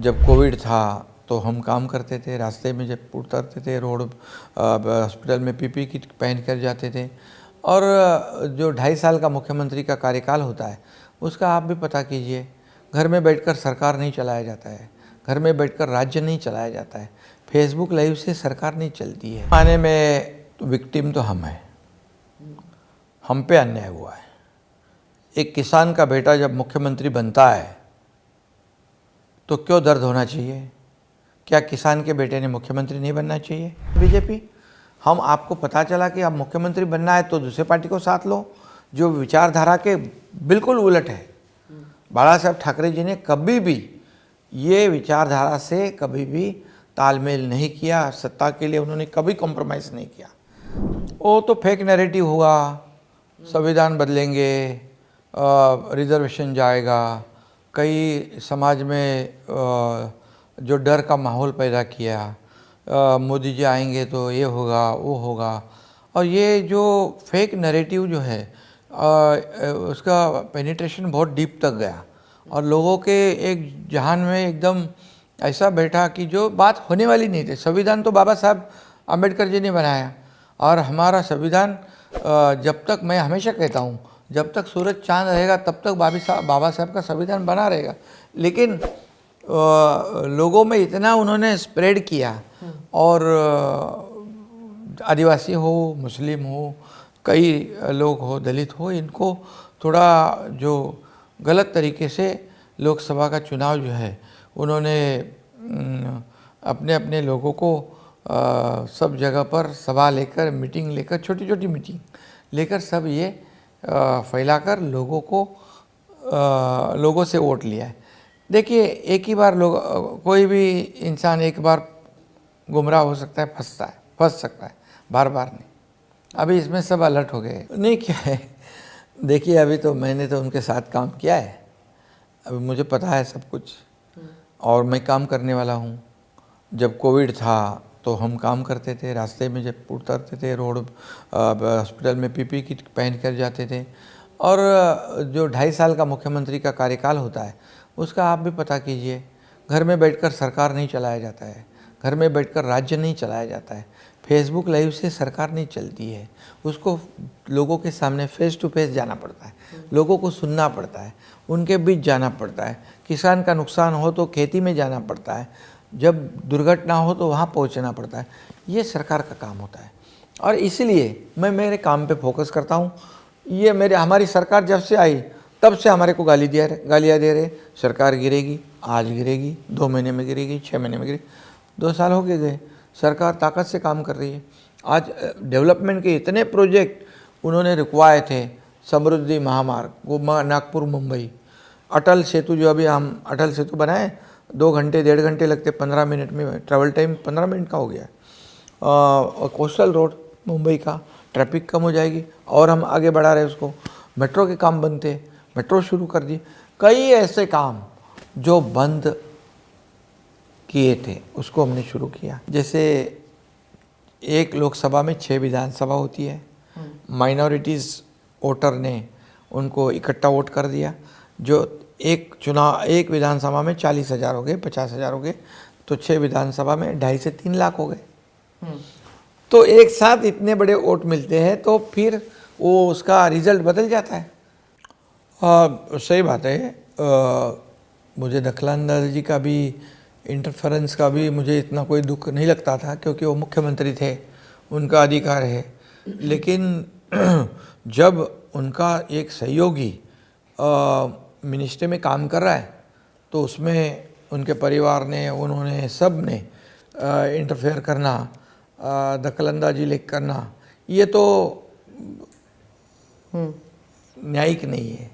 जब कोविड था तो हम काम करते थे, रास्ते में जब उतरते थे रोड हॉस्पिटल में पीपी किट पहन कर जाते थे। और जो 2.5 साल का मुख्यमंत्री का कार्यकाल होता है उसका आप भी पता कीजिए। घर में बैठकर सरकार नहीं चलाया जाता है, घर में बैठकर राज्य नहीं चलाया जाता है, फेसबुक लाइव से सरकार नहीं चलती है। आने में विक्टिम तो हम पे अन्याय हुआ है। एक किसान का बेटा जब मुख्यमंत्री बनता है तो क्यों दर्द होना चाहिए? क्या किसान के बेटे ने मुख्यमंत्री नहीं बनना चाहिए? बीजेपी, हम आपको पता चला कि अब मुख्यमंत्री बनना है तो दूसरे पार्टी को साथ लो जो विचारधारा के बिल्कुल उलट है। बाला साहब ठाकरे जी ने कभी भी ये विचारधारा से कभी भी तालमेल नहीं किया, सत्ता के लिए उन्होंने कभी कॉम्प्रोमाइज़ नहीं किया। वो तो फेक नैरेटिव हुआ, संविधान बदलेंगे, रिजर्वेशन जाएगा, कई समाज में जो डर का माहौल पैदा किया, मोदी जी आएंगे तो ये होगा वो होगा। और ये जो फेक नैरेटिव जो है उसका पेनिट्रेशन बहुत डीप तक गया और लोगों के एक जहान में एकदम ऐसा बैठा कि जो बात होने वाली नहीं थी। संविधान तो बाबा साहब अम्बेडकर जी ने बनाया और हमारा संविधान जब तक, मैं हमेशा कहता हूँ, जब तक सूरज चांद रहेगा तब तक बाबा साहब का संविधान बना रहेगा। लेकिन लोगों में इतना उन्होंने स्प्रेड किया और आदिवासी हो, मुस्लिम हो, कई लोग हो, दलित हो, इनको थोड़ा जो गलत तरीके से लोकसभा का चुनाव जो है उन्होंने अपने अपने लोगों को सब जगह पर सभा लेकर, मीटिंग लेकर, छोटी छोटी मीटिंग लेकर सब ये फैलाकर लोगों से वोट लिया है। देखिए, एक ही बार कोई भी इंसान एक बार गुमराह हो सकता है, फंस सकता है, बार बार नहीं। अभी इसमें सब अलर्ट हो गए। नहीं, क्या है, देखिए अभी तो मैंने तो उनके साथ काम किया है, अभी मुझे पता है सब कुछ और मैं काम करने वाला हूँ। जब कोविड था तो हम काम करते थे, रास्ते में जब उतरते थे रोड हॉस्पिटल में पीपी किट पहन कर जाते थे। और जो 2.5 साल का मुख्यमंत्री का कार्यकाल होता है उसका आप भी पता कीजिए। घर में बैठकर सरकार नहीं चलाया जाता है, घर में बैठकर राज्य नहीं चलाया जाता है, फेसबुक लाइव से सरकार नहीं चलती है। उसको लोगों के सामने फेस टू फेस जाना पड़ता है, लोगों को सुनना पड़ता है, उनके बीच जाना पड़ता है। किसान का नुकसान हो तो खेती में जाना पड़ता है, जब दुर्घटना हो तो वहाँ पहुँचना पड़ता है। ये सरकार का काम होता है और इसलिए मैं मेरे काम पे फोकस करता हूँ। ये हमारी सरकार जब से आई तब से हमारे को गालियाँ दे रहे, सरकार गिरेगी, आज गिरेगी, 2 महीने में गिरेगी, 6 महीने में गिरेगी। 2 साल हो गए, सरकार ताकत से काम कर रही है। आज डेवलपमेंट के इतने प्रोजेक्ट उन्होंने रुकवाए थे, समृद्धि महामार्ग, नागपुर मुंबई, अटल सेतु, जो अभी हम अटल सेतु बनाए 2 घंटे 1.5 घंटे लगते, 15 मिनट में ट्रैवल टाइम 15 मिनट का हो गया। कोस्टल रोड मुंबई का ट्रैफिक कम हो जाएगी और हम आगे बढ़ा रहे उसको। मेट्रो के काम बनते, मेट्रो शुरू कर दी। कई ऐसे काम जो बंद किए थे उसको हमने शुरू किया। जैसे एक लोकसभा में 6 विधानसभा होती है, माइनॉरिटीज़ वोटर ने उनको इकट्ठा वोट कर दिया। जो एक विधानसभा में 40,000 हो गए, 50,000 हो गए, तो 6 विधानसभा में 2.5 से 3 लाख हो गए। तो एक साथ इतने बड़े वोट मिलते हैं तो फिर वो उसका रिजल्ट बदल जाता है। सही बात है। मुझे दखलंदाजी का भी, इंटरफेरेंस का भी मुझे इतना कोई दुख नहीं लगता था क्योंकि वो मुख्यमंत्री थे, उनका अधिकार है। लेकिन जब उनका एक सहयोगी मिनिस्ट्री में काम कर रहा है तो उसमें उनके परिवार ने, उन्होंने, सब ने इंटरफेयर करना, दखलंदाजी लेकर करना, ये तो न्यायिक नहीं है।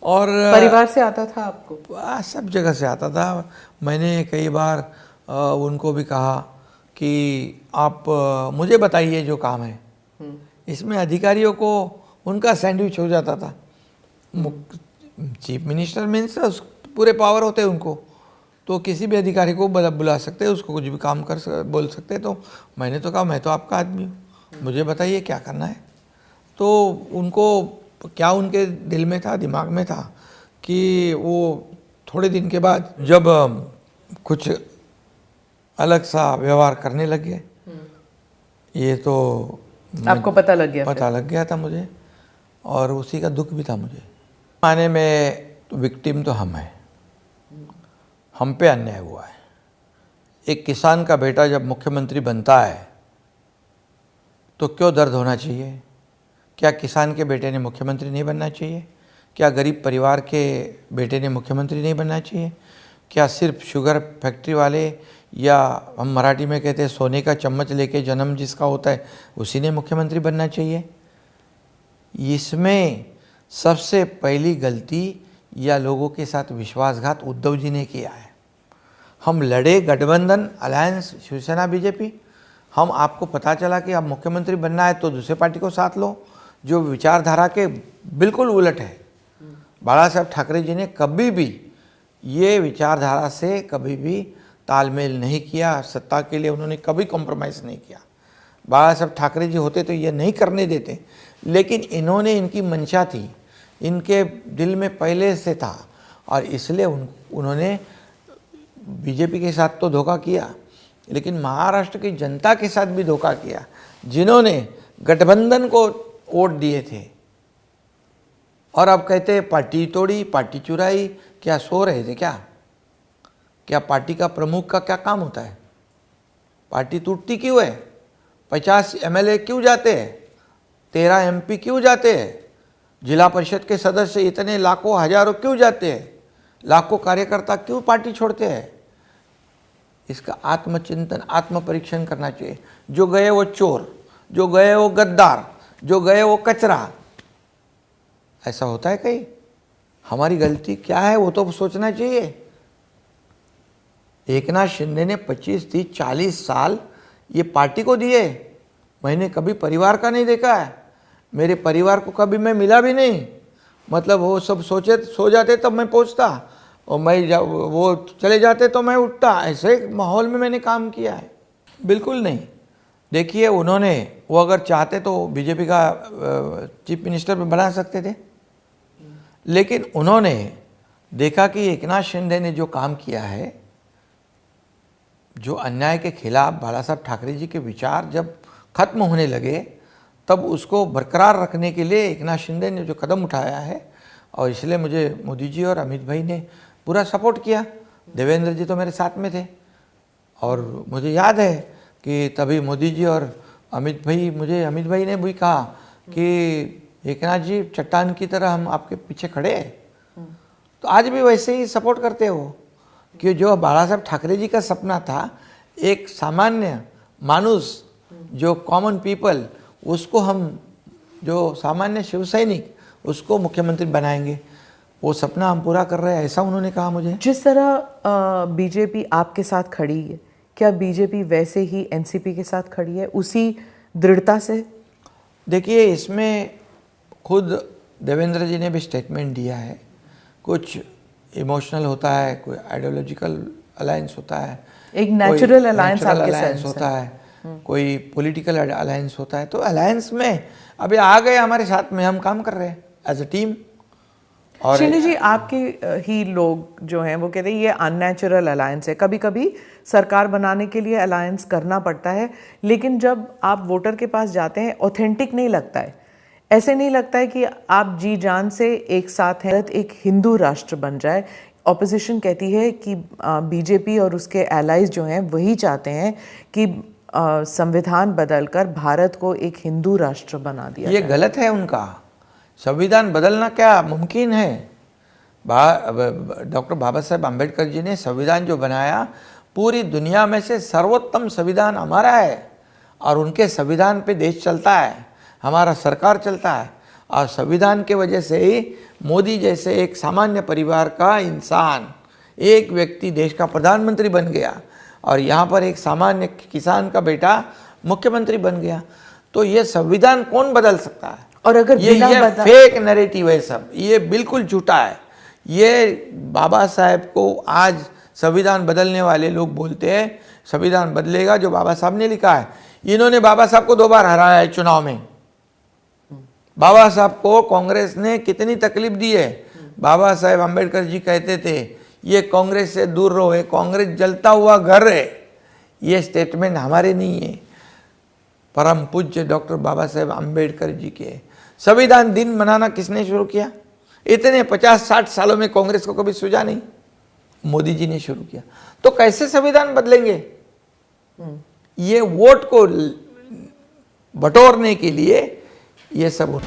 और परिवार से आता था आपको? सब जगह से आता था। मैंने कई बार उनको भी कहा कि आप मुझे बताइए जो काम है। इसमें अधिकारियों को उनका सैंडविच हो जाता था। चीफ मिनिस्टर मीन्स पूरे पावर होते हैं उनको, तो किसी भी अधिकारी को बुला सकते हैं, उसको कुछ भी काम बोल सकते हैं। तो मैंने तो कहा मैं तो आपका आदमी हूँ, मुझे बताइए क्या करना है। तो उनको क्या उनके दिल में था, दिमाग में था कि वो थोड़े दिन के बाद जब कुछ अलग सा व्यवहार करने लग गए। ये तो आपको पता लग गया? पता लग गया था मुझे, और उसी का दुख भी था मुझे। माने में विक्टिम तो हम हैं, हम पे अन्याय हुआ है। एक किसान का बेटा जब मुख्यमंत्री बनता है तो क्यों दर्द होना चाहिए? क्या किसान के बेटे ने मुख्यमंत्री नहीं बनना चाहिए? क्या गरीब परिवार के बेटे ने मुख्यमंत्री नहीं बनना चाहिए? क्या सिर्फ शुगर फैक्ट्री वाले, या हम मराठी में कहते हैं सोने का चम्मच लेके जन्म जिसका होता है, उसी ने मुख्यमंत्री बनना चाहिए? इसमें सबसे पहली गलती या लोगों के साथ विश्वासघात उद्धव जी ने किया है। हम लड़े गठबंधन अलायंस शिवसेना बीजेपी, हम आपको पता चला कि अब मुख्यमंत्री बनना है तो दूसरे पार्टी को साथ लो, जो विचारधारा के बिल्कुल उलट है। बाला साहब ठाकरे जी ने कभी भी ये विचारधारा से कभी भी तालमेल नहीं किया, सत्ता के लिए उन्होंने कभी कॉम्प्रोमाइज़ नहीं किया। बाला साहब ठाकरे जी होते तो ये नहीं करने देते, लेकिन इन्होंने, इनकी मंशा थी, इनके दिल में पहले से था, और इसलिए उन्होंने बीजेपी के साथ तो धोखा किया, लेकिन महाराष्ट्र की जनता के साथ भी धोखा किया, जिन्होंने गठबंधन को वोट दिए थे। और अब कहते हैं पार्टी तोड़ी, पार्टी चुराई। क्या सो रहे थे क्या? क्या पार्टी का प्रमुख का क्या काम होता है? पार्टी टूटती क्यों है? 50 MLA क्यों जाते हैं? 13 MP क्यों जाते हैं? जिला परिषद के सदस्य इतने लाखों हजारों क्यों जाते हैं? लाखों कार्यकर्ता क्यों पार्टी छोड़ते हैं? इसका आत्मचिंतन, आत्म परीक्षण करना चाहिए। जो गए वो चोर, जो गए वो गद्दार, जो गए वो कचरा। ऐसा होता है कहीं? हमारी गलती क्या है वो तो सोचना चाहिए। एकनाथ शिंदे ने 25, 30, 40 साल ये पार्टी को दिए। मैंने कभी परिवार का नहीं देखा है, मेरे परिवार को कभी मैं मिला भी नहीं। मतलब वो सब सो जाते तब मैं पहुंचता, और वो चले जाते तो मैं उठता। ऐसे माहौल में मैंने काम किया है? बिल्कुल नहीं। देखिए, उन्होंने, वो अगर चाहते तो बीजेपी का चीफ मिनिस्टर भी बना सकते थे, लेकिन उन्होंने देखा कि एकनाथ शिंदे ने जो काम किया है, जो अन्याय के खिलाफ बाला साहब ठाकरे जी के विचार जब खत्म होने लगे, तब उसको बरकरार रखने के लिए एकनाथ शिंदे ने जो कदम उठाया है, और इसलिए मुझे मोदी जी और अमित भाई ने पूरा सपोर्ट किया। देवेंद्र जी तो मेरे साथ में थे, और मुझे याद है कि तभी मोदी जी और अमित भाई ने भी कहा कि एकनाथ जी चट्टान की तरह हम आपके पीछे खड़े हैं। तो आज भी वैसे ही सपोर्ट करते हो कि जो बाला साहब ठाकरे जी का सपना था, एक सामान्य मानुस, जो कॉमन पीपल, उसको हम, जो सामान्य शिव सैनिक, उसको मुख्यमंत्री बनाएंगे, वो सपना हम पूरा कर रहे हैं, ऐसा उन्होंने कहा मुझे। जिस तरह बीजेपी आपके साथ खड़ी है, क्या बीजेपी वैसे ही एनसीपी के साथ खड़ी है, उसी दृढ़ता से? देखिए, इसमें खुद देवेंद्र जी ने भी स्टेटमेंट दिया है। कुछ इमोशनल होता है, कोई आइडियोलॉजिकल अलायंस होता है, एक नेचुरल अलायंस होता है, कोई पॉलिटिकल अलायंस होता है। तो अलायंस में अभी आ गए हमारे साथ में, हम काम कर रहे हैं एज अ टीम। और शिंदे जी, आपके ही लोग जो हैं वो कहते हैं ये अननेचुरल अलायंस है। कभी कभी सरकार बनाने के लिए अलायंस करना पड़ता है, लेकिन जब आप वोटर के पास जाते हैं ऑथेंटिक नहीं लगता है। ऐसे नहीं लगता है कि आप जी जान से एक साथ हैं, एक हिंदू राष्ट्र बन जाए। ऑपोजिशन कहती है कि बीजेपी और उसके एलाइज जो हैं वही चाहते हैं कि संविधान बदलकर भारत को एक हिंदू राष्ट्र बना दिया। ये गलत है उनका। संविधान बदलना क्या मुमकिन है? डॉक्टर बाबा साहेब आम्बेडकर जी ने संविधान जो बनाया, पूरी दुनिया में से सर्वोत्तम संविधान हमारा है, और उनके संविधान पे देश चलता है, हमारा सरकार चलता है। और संविधान के वजह से ही मोदी जैसे एक सामान्य परिवार का इंसान, एक व्यक्ति देश का प्रधानमंत्री बन गया, और यहाँ पर एक सामान्य किसान का बेटा मुख्यमंत्री बन गया। तो ये संविधान कौन बदल सकता है? और अगर ये फेक नैरेटिव है सब, ये बिल्कुल झूठा है। ये बाबा साहेब को आज संविधान बदलने वाले लोग बोलते हैं संविधान बदलेगा जो बाबा साहब ने लिखा है। इन्होंने बाबा साहब को 2 बार हराया है चुनाव में। बाबा साहब को कांग्रेस ने कितनी तकलीफ दी है। बाबा साहेब आम्बेडकर जी कहते थे ये कांग्रेस से दूर रहो, है कांग्रेस जलता हुआ घर है, ये स्टेटमेंट हमारे नहीं है, परम पूज्य डॉक्टर बाबा साहेब अम्बेडकर जी के। संविधान दिन मनाना किसने शुरू किया? इतने 50-60 सालों में कांग्रेस को कभी सूझा नहीं, मोदी जी ने शुरू किया। तो कैसे संविधान बदलेंगे? ये वोट को बटोरने के लिए ये सब